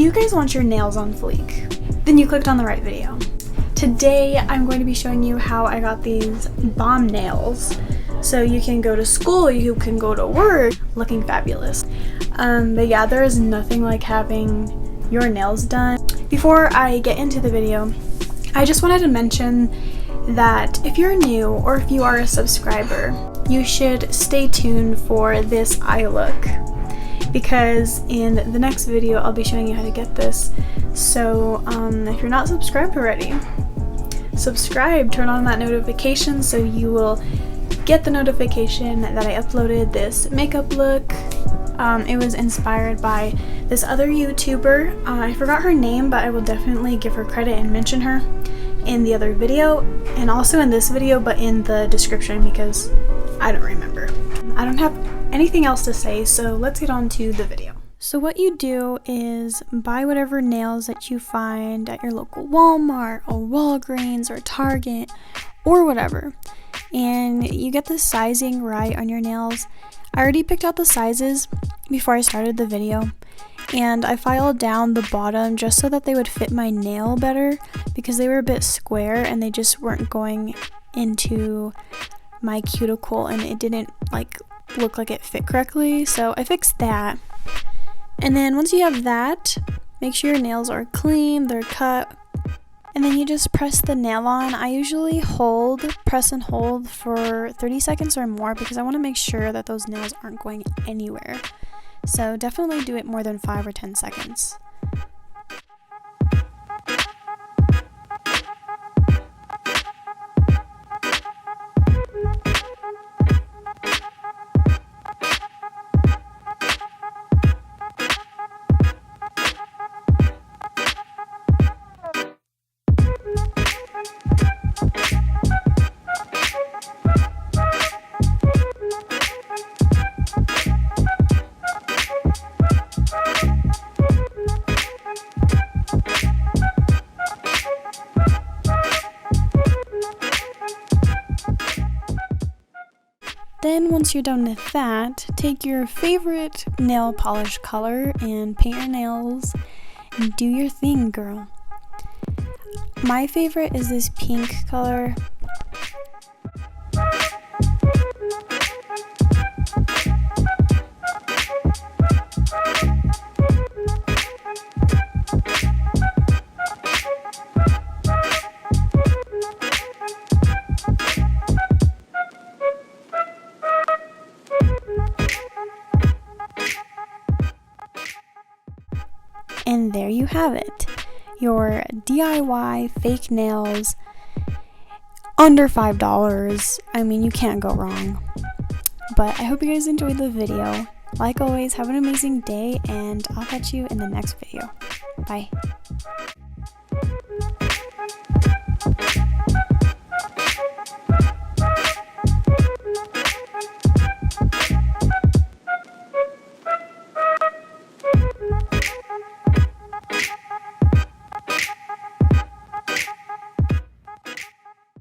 you guys want your nails on fleek? Then you clicked on the right video. Today I'm going to be showing you how I got these bomb nails. So you can go to school, you can go to work looking fabulous. But yeah, there is nothing like having your nails done. Before I get into the video, I just wanted to mention that if you're new or if you are a subscriber, you should stay tuned for this eye look, because in the next video I'll be showing you how to get this. So if you're not subscribed already, subscribe, turn on that notification so you will get the notification that I uploaded this makeup look. It was inspired by this other YouTuber. I forgot her name, but I will definitely give her credit and mention her in the other video and also in this video, but in the description because I don't remember. I don't have anything else to say, so let's get on to the video. So what you do is buy whatever nails that you find at your local Walmart or Walgreens or Target or whatever, and you get the sizing right on your nails. I already picked out the sizes before I started the video, and I filed down the bottom just so that they would fit my nail better because they were a bit square and they just weren't going into my cuticle and it didn't look like it fit correctly. So I fixed that. And then once you have that, make sure your nails are clean, they're cut, and then you just press the nail on. I usually press and hold for 30 seconds or more because I want to make sure that those nails aren't going anywhere. So definitely do it more than 5 or 10 seconds. Then once you're done with that, take your favorite nail polish color and paint your nails and do your thing, girl. My favorite is this pink color. And there you have it, your DIY fake nails under $5. I mean, you can't go wrong. But I hope you guys enjoyed the video. Like always, have an amazing day, and I'll catch you in the next video. Bye.